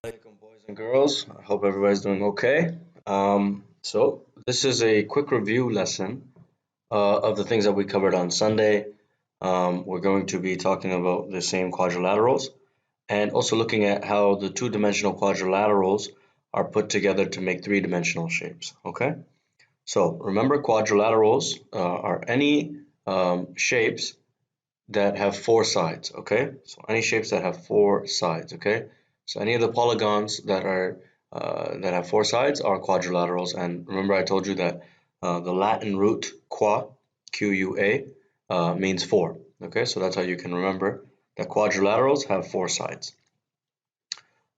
Alaikum, boys and girls. I hope everybody's doing okay. So this is a quick review lesson of the things that we covered on Sunday. We're going to be talking about the same quadrilaterals and also looking at how the two-dimensional quadrilaterals are put together to make three-dimensional shapes. Okay. So remember, quadrilaterals are any shapes that have four sides, okay? So any shapes that have four sides, okay? So any of the polygons that have four sides are quadrilaterals. And remember, I told you that the Latin root qua, Q-U-A, means four, okay? So that's how you can remember that quadrilaterals have four sides.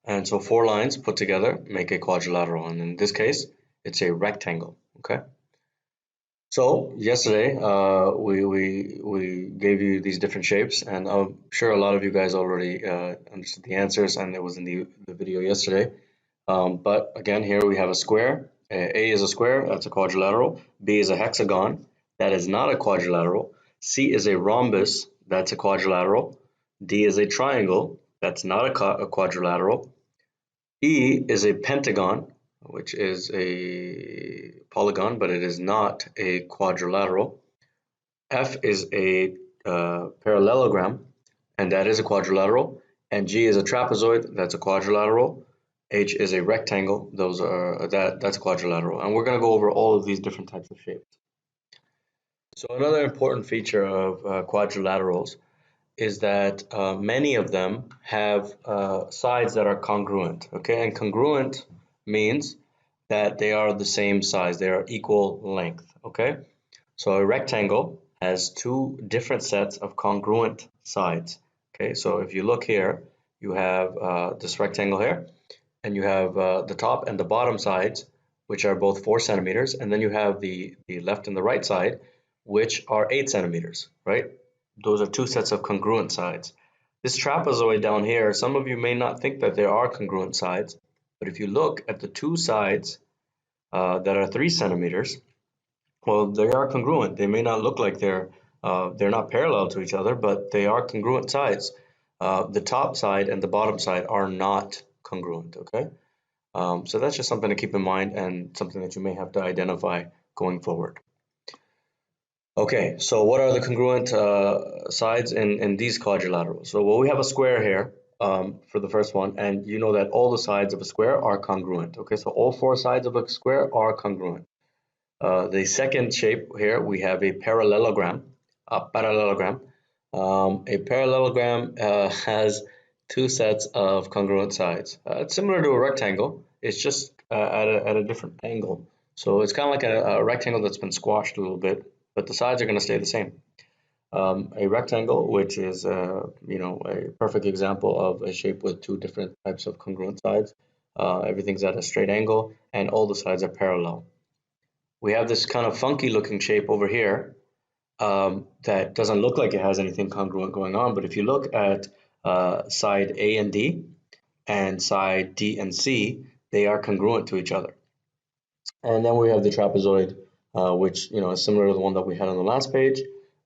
And so four lines put together make a quadrilateral. And in this case, it's a rectangle, okay? So yesterday, we gave you these different shapes, and I'm sure a lot of you guys already understood the answers, and it was in the video yesterday. But again, here we have a square. A is a square, that's a quadrilateral. B is a hexagon, that is not a quadrilateral. C is a rhombus, that's a quadrilateral. D is a triangle, that's not a quadrilateral. E is a pentagon, which is a polygon, but it is not a quadrilateral. F is a parallelogram, and that is a quadrilateral. And G is a trapezoid, that's a quadrilateral. H is a rectangle, that's a quadrilateral. And we're going to go over all of these different types of shapes. So another important feature of quadrilaterals is that many of them have sides that are congruent, okay? And congruent means that they are the same size, they are equal length, okay? So a rectangle has two different sets of congruent sides, okay? So if you look here, you have this rectangle here, and you have the top and the bottom sides, which are both 4 centimeters, and then you have the left and the right side, which are 8 centimeters, right? Those are two sets of congruent sides. This trapezoid down here, some of you may not think that there are congruent sides, but if you look at the two sides that are 3 centimeters, well, they are congruent. They may not look like they're not parallel to each other, but they are congruent sides. The top side and the bottom side are not congruent, okay? So that's just something to keep in mind and something that you may have to identify going forward. Okay, so what are the congruent sides in these quadrilaterals? So well, we have a square here for the first one, and you know that all the sides of a square are congruent. Okay, so all 4 sides of a square are congruent. The second shape here, we have a parallelogram. A parallelogram. A parallelogram has 2 sets of congruent sides. It's similar to a rectangle. It's just at a different angle. So it's kind of like a rectangle that's been squashed a little bit, but the sides are going to stay the same. A rectangle, which is a perfect example of a shape with 2 different types of congruent sides. Everything's at a straight angle, and all the sides are parallel. We have this kind of funky looking shape over here that doesn't look like it has anything congruent going on, but if you look at side A and D and side D and C, they are congruent to each other. And then we have the trapezoid, which is similar to the one that we had on the last page.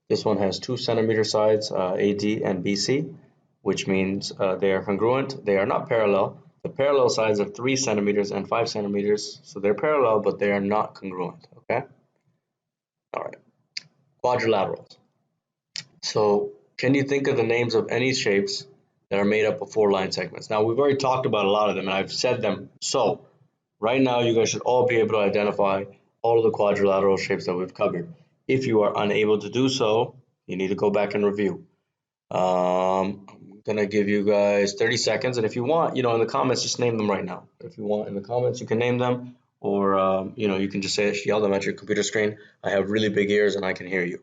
This one has 2 centimeter sides, AD and BC, which means they are congruent. They are not parallel. The parallel sides are 3 centimeters and 5 centimeters, so they're parallel, but they are not congruent, okay? All right, quadrilaterals. So can you think of the names of any shapes that are made up of 4 line segments? Now, we've already talked about a lot of them, and I've said them. So right now, you guys should all be able to identify all of the quadrilateral shapes that we've covered. If you are unable to do so, you need to go back and review. I'm gonna give you guys 30 seconds, and if you want, in the comments, just name them right now. If you want in the comments, you can name them, or you can just yell them at your computer screen. I have really big ears and I can hear you.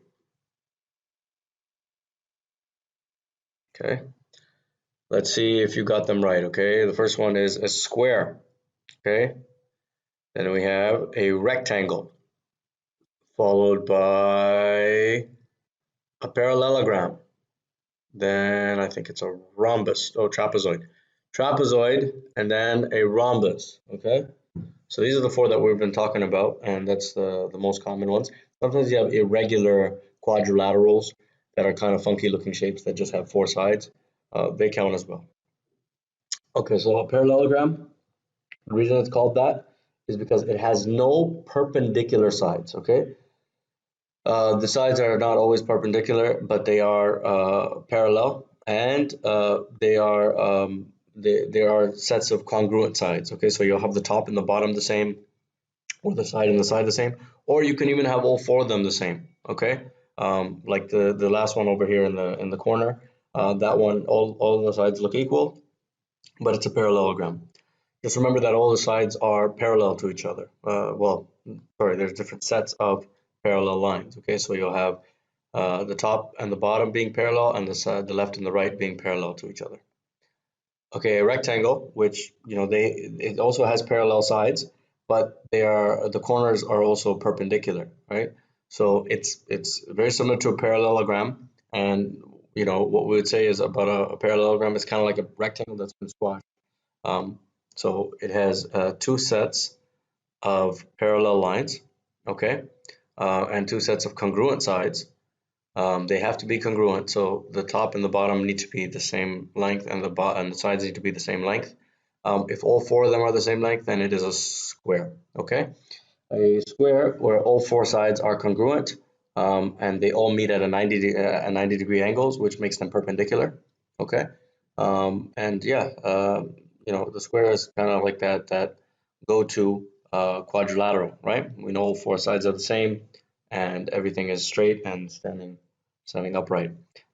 Okay, let's see if you got them right. Okay, the first one is a square. Okay, then we have a rectangle, followed by a parallelogram. Then I think it's a rhombus. Oh, trapezoid. Trapezoid, and then a rhombus. Okay, so these are the 4 that we've been talking about, and that's the most common ones. Sometimes you have irregular quadrilaterals that are kind of funky looking shapes that just have 4 sides. They count as well. Okay, so a parallelogram, the reason it's called that is because it has no perpendicular sides, okay? The sides are not always perpendicular, but they are parallel, and they are sets of congruent sides. Okay, so you'll have the top and the bottom the same, or the side and the side the same, or you can even have all four of them the same. Okay, like the last one over here in the corner, that one, all the sides look equal, but it's a parallelogram. Just remember that all the sides are parallel to each other. Well, sorry, there's different sets of parallel lines. Okay, so you'll have the top and the bottom being parallel, and the left and the right being parallel to each other. Okay, a rectangle, which it also has parallel sides, but the corners are also perpendicular, right? So it's very similar to a parallelogram, and what we would say is about a parallelogram is kind of like a rectangle that's been squashed. Um, so it has two sets of parallel lines, okay, and two sets of congruent sides. They have to be congruent, so the top and the bottom need to be the same length, and the sides need to be the same length. If all four of them are the same length, then it is a square. Okay, a square where all four sides are congruent, and they all meet at a 90 degree angles, which makes them perpendicular. Okay, and yeah, the square is kind of like that go-to quadrilateral, right? We know all four sides are the same, and everything is straight and standing upright.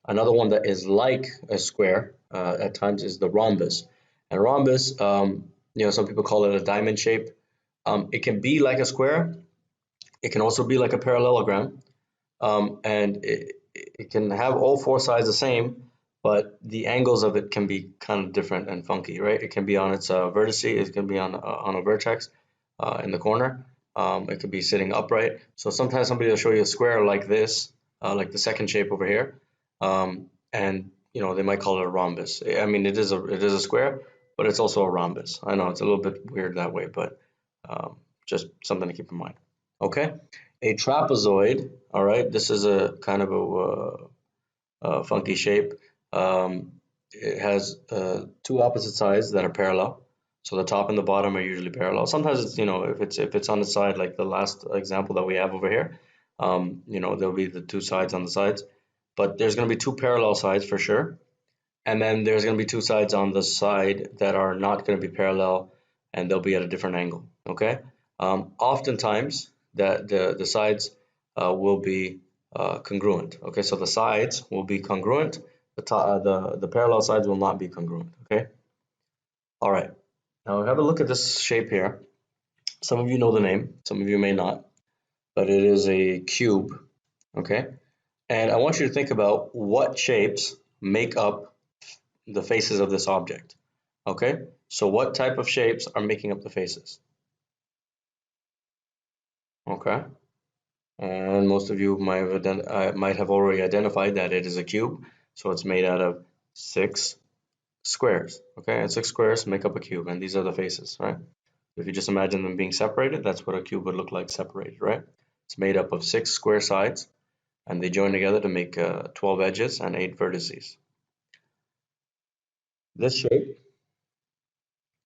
Another one that is like a square at times is the rhombus. And rhombus, some people call it a diamond shape. It can be like a square. It can also be like a parallelogram, and it can have all four sides the same, but the angles of it can be kind of different and funky, right? It can be on its vertices. It can be on a vertex in the corner. It could be sitting upright. So sometimes somebody will show you a square like this, like the second shape over here, and they might call it a rhombus. I mean, it is a square, but it's also a rhombus. I know it's a little bit weird that way, but just something to keep in mind. Okay, a trapezoid. All right, this is a kind of a funky shape. It has two opposite sides that are parallel. So the top and the bottom are usually parallel. Sometimes it's if it's on the side, like the last example that we have over here, there'll be the two sides on the sides, but there's going to be two parallel sides for sure, and then there's going to be two sides on the side that are not going to be parallel, and they'll be at a different angle. Okay. Oftentimes the sides will be congruent. Okay, so the sides will be congruent. The parallel sides will not be congruent. Okay. All right. Now have a look at this shape here. Some of you know the name, some of you may not, but it is a cube. Okay. And I want you to think about what shapes make up the faces of this object. Okay, so what type of shapes are making up the faces? Okay, and most of you might have already identified that it is a cube, so it's made out of six squares. Okay, and six squares make up a cube, and these are the faces, right? If you just imagine them being separated, that's what a cube would look like separated, right? It's made up of six square sides, and they join together to make 12 edges and 8 vertices. This shape,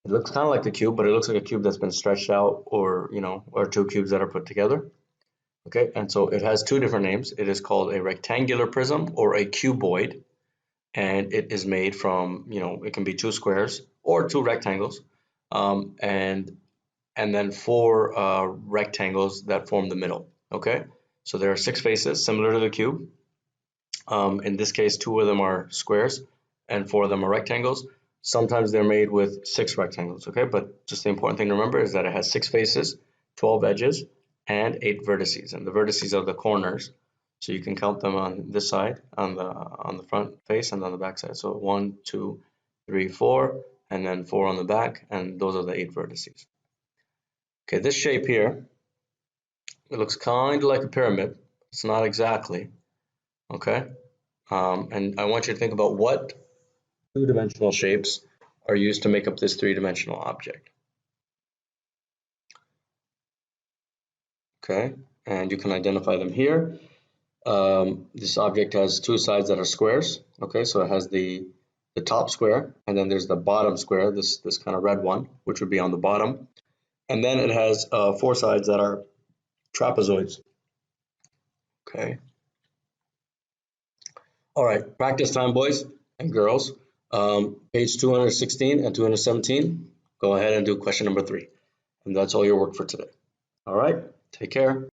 it looks kind of like the cube, but it looks like a cube that's been stretched out, or two cubes that are put together. Okay, and so it has two different names. It is called a rectangular prism or a cuboid, and it is made from, it can be two squares or two rectangles, and then four rectangles that form the middle. Okay, so there are six faces similar to the cube. In this case, two of them are squares and four of them are rectangles. Sometimes they're made with six rectangles, okay? But just the important thing to remember is that it has six faces, 12 edges, and 8 vertices. And the vertices are the corners. So you can count them on this side, on the front face, and on the back side. So 1, 2, 3, 4, and then 4 on the back, and those are the 8 vertices. Okay, this shape here, it looks kind of like a pyramid. It's not exactly, okay? And I want you to think about what two-dimensional shapes are used to make up this three-dimensional object. Okay, and you can identify them here. This object has two sides that are squares. Okay, so it has the the top square, and then there's the bottom square, this kind of red one, which would be on the bottom. And then it has four sides that are trapezoids. Okay. All right, practice time, boys and girls. Page 216 and 217. Go ahead and do question number 3. And that's all your work for today. All right, take care.